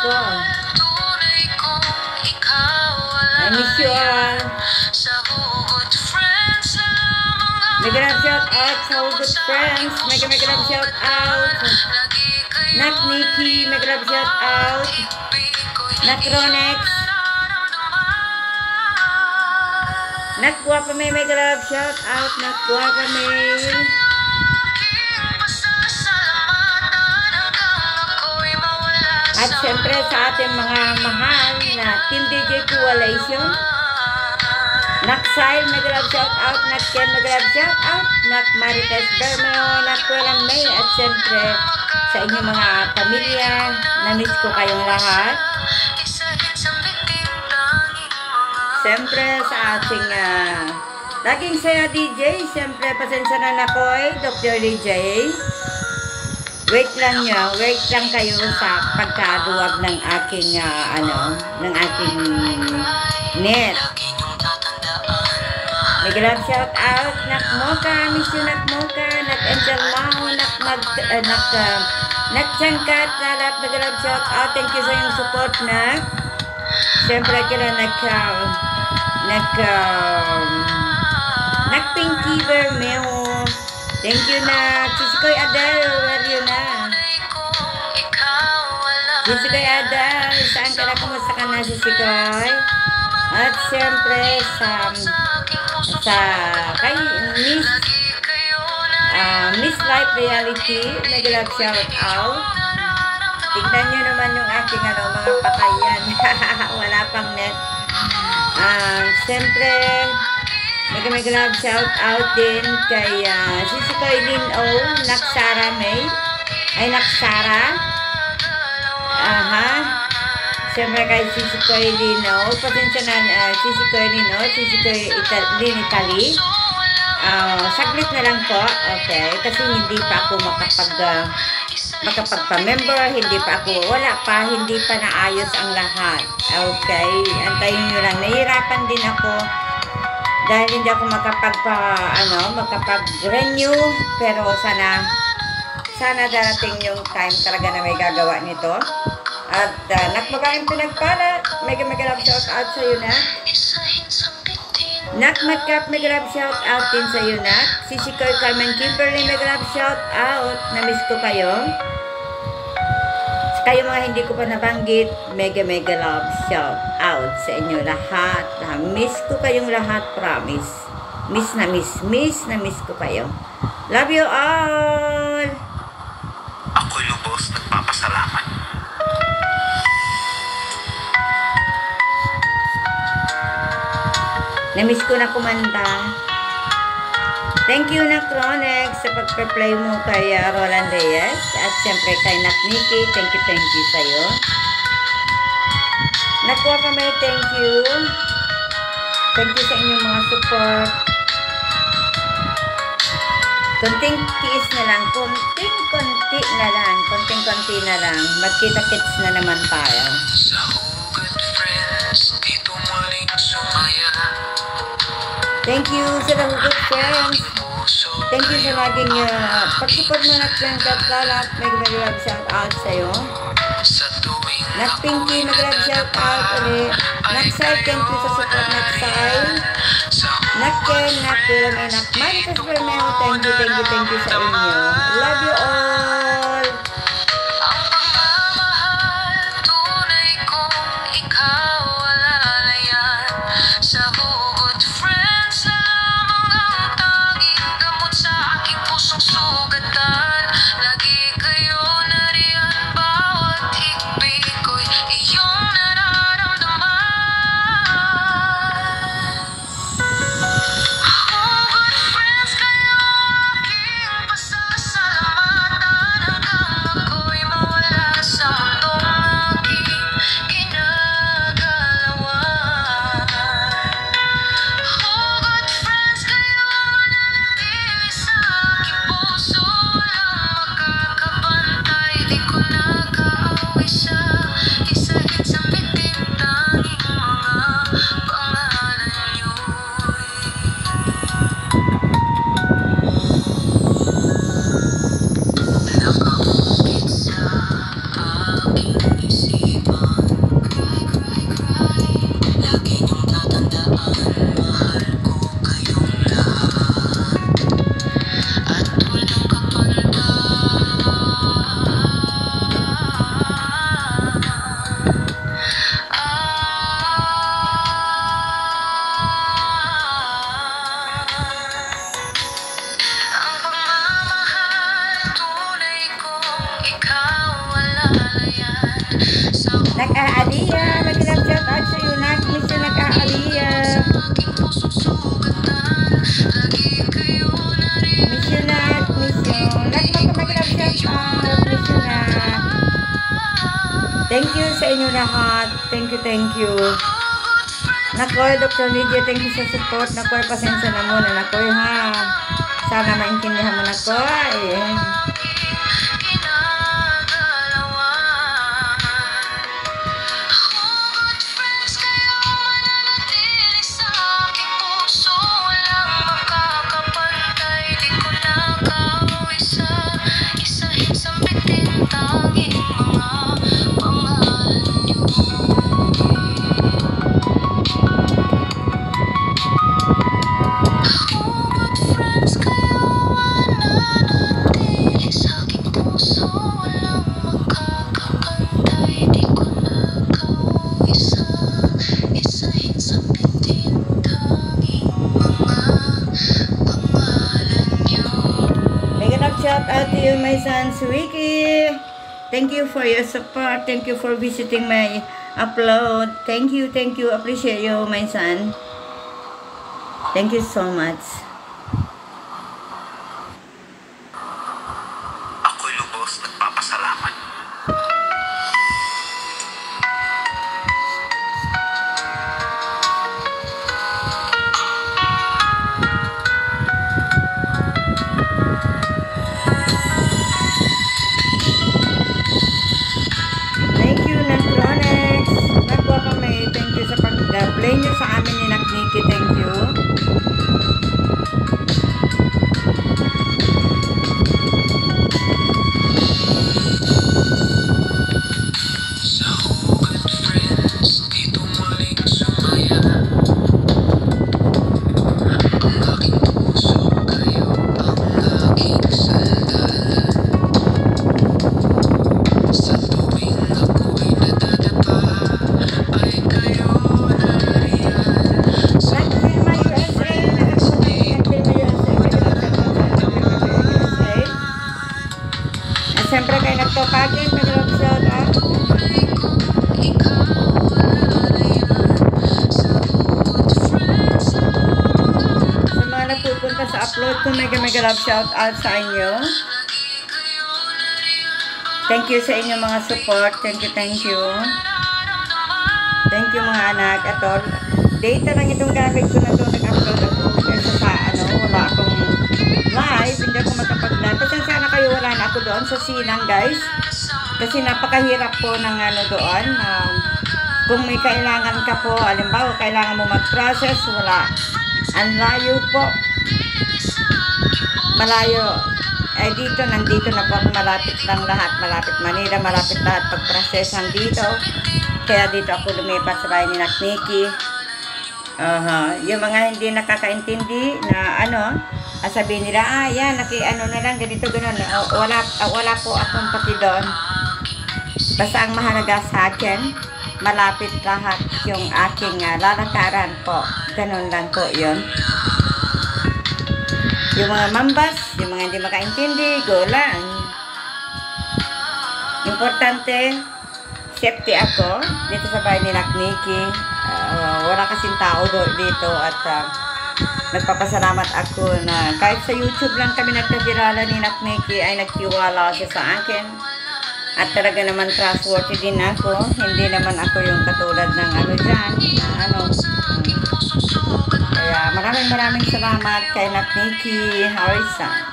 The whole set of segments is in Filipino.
ko. I miss you all. Mega love shout out sa all good friends. Mega love shout out. Nak Nikki, mega love shout out. Nak Ronex. Nak Guapa May, mega love shout out. Nak Guapa May. At syempre sa ating mga mahal na Team DJ Coalition, Nak Sile, mega love shout out. Nak Ken, mega love shout out. Nak Marites Bermeo, Nak Kuelan May. At syempre sa inyong mga pamilya, na-miss ko kayong lahat. Syempre sa ating laging saya DJ, syempre pasensya na nakoy, Dr. DJ. Wait lang nyo, wait lang kayo sa pagkaduwag ng aking, ng aking net. Mega love shout out, Nak Mocha, miss you Nak Mocha, Nak Angel Mao, Nak Changkat, Nak mega love shout out, thank you sa iyong support, Nak. Siyempre kila Nak Pinky Bermejo. Thank you na Sisikoy Adel, where you na? Sisikoy Adel, saan ka na? Kumusta ka na Sisikoy? At siyempre sa kay Miss Life Reality, mega love shout out. Tignan nyo naman yung aking mga pakayan. Wala pang net. Siyempre mega love shout out din kay Sisikoy Lin O, Nak Sara May, ay Nak Sara. Siyempre kay Sisikoy Lin O, pasensya na Sisikoy Lin O, Sisikoy Lin Italy. Saglit na lang po, okay, kasi hindi pa ako makapagpa-member, hindi pa hindi pa naayos ang lahat. Okay, antayin nyo lang, nahihirapan din ako dahil hindi ako makapag-renew, pero sana darating yung time talaga na may gagawa nito. At nakmagaing pinagpala, mega love shout out sa iyo na. Nak Magkap, mega love shout out din sa iyo na. Sisikoy Carmen Kimberly, mega love shout out. Na-miss ko kayo. Kayo mga hindi ko pa nabanggit, mega love shout out sa inyo lahat. Miss ko kayong lahat, promise. Miss na miss ko kayo. Love you all! Ako lubos nagpapasalamat. Na-miss ko na kumanta. Thank you, Nak Ronex, sa pagpe-play mo kay Roland Reyes. At siyempre kay Nak Nikki, thank you sa'yo. Nakuha kami, thank you. Thank you sa inyong mga support. Konting tiis na lang, konting-konti na lang. Magkita-kits na naman tayo. Sa Good Friends, dito muling sumaya. Thank you sa good friends. Thank you sa laging pag-support mo Nak Changkat Lalat. Mega love shout out sa'yo. Nak Pinky, mega love shout out ulit. Nak Sile, thank you sa support Nak Sile. Nak Ken, Nak Kuelan May, Nak Marites Bermeo, thank you sa inyo. Love you all. Ang pagmamahal, tunay kong ikaw alalayan. Sa Good Friends lamang ang tanging gamot sa aking pusong sugatan. Lagi kayo nariyan, bawat higpit ko'y iyong nararamdaman. Good friends kayo, aking pasasalamat. sa iyo, Nak. Miss you, nag-aalia. Miss you, Nak. Miss you. Nak, mag-love shout out. Miss you, Nak. Thank you sa inyo lahat. Thank you, thank you. Nakoy, Dr. Lydia, thank you sa support. Nakoy, pasensya na muna. Nakoy, ha. Sana maintindihan mo, Nakoy. Shout out to you, my son, Wiki. Thank you for your support. Thank you for visiting my upload. Thank you, thank you. Appreciate you, my son. Thank you so much. Ako'y lubos nagpapasalamat. Play nyo sa amin ni Nakniki. Thank you. Sa hugot friends, dito muling sumaya. Ang aking puso kayo, ang aking sandalan. Sa tuwing ako'y nadadapa, ay kayo. Siyempre kayo nagtopagin, mag-love shout out. Sa mga nagpupunta sa upload ko, mega-love shout out sa inyo. Thank you sa inyo mga support. Thank you, thank you. Thank you mga anak. Ito, data lang itong gamit ko na ito. Nag-upload ako. Kasi sa wala akong live. Hindi ako makapag-live. Pasensya na kayo, wala na ako doon sa Sinang, guys. Kasi napakahirap po ng doon. Kung may kailangan ka po, alimbawa, kailangan mo mag-process, wala. Ang layo po. Malayo. Ay dito, nandito na po ako, malapit lang lahat. Malapit Manila, malapit lahat pag-processan dito. Kaya dito ako lumipat sa bahay ni Nakniki. Yung mga hindi nakakaintindi na sabihin nila, yan, na lang, ganito, gano'n. Wala po akong pati doon. Basta ang mahalaga sa akin, malapit lahat yung aking lalakaran po. Ganun lang po yun. Yung mga mambas, yung mga hindi makaintindi, go lang. Importante, safety ako dito sa bahay ni Nakniki. Wala kasing tao dito at nagpapasalamat ako na kahit sa YouTube lang kami nagkakilala ni Nakniki ay nagtiwala siya sa akin. At talaga naman trustworthy din ako. Hindi naman ako yung katulad ng dyan. Kaya maraming salamat kay Nakniki Harrison.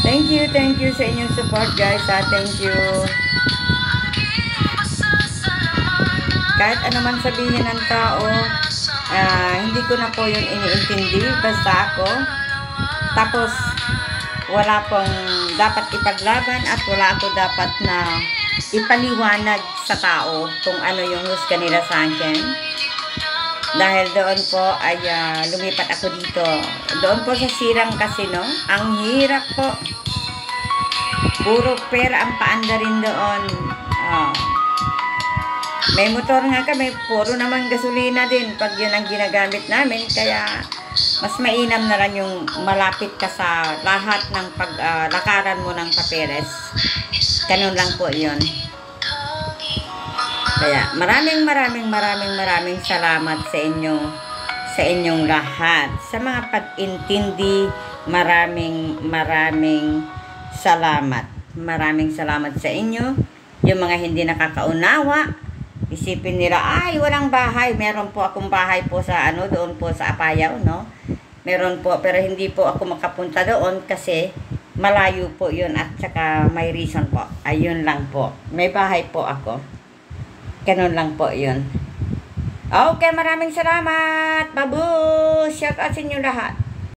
Thank you sa inyong support, guys. Thank you. Kahit ano man sabihin ng tao, hindi ko na po yun iniintindi. Basta ako. Tapos, wala pong dapat ipaglaban at wala ako dapat na ipaliwanag sa tao kung ano yung husga nila sa akin. Dahil doon po ay lumipat ako dito. Doon po sa Sirang Casino. Ang hirap po. Puro pera ang paanda rin doon. May motor nga kami. Puro naman gasolina din pag yun ang ginagamit namin. Kaya mas mainam na lang yung malapit ka sa lahat ng lakaran mo ng papeles. Ganun lang po yun. Kaya maraming salamat sa inyong lahat. Sa mga pag-intindi, maraming salamat. Maraming salamat sa inyo. Yung mga hindi nakakaunawa, isipin nila, ay, walang bahay. Meron po akong bahay po sa doon po sa Apayao, no? Meron po, pero hindi po ako makapunta doon kasi malayo po yun at saka may reason po. Ayun lang po. May bahay po ako. Ganun lang po yun. Okay, maraming salamat. Babu! Shout out sa inyo lahat.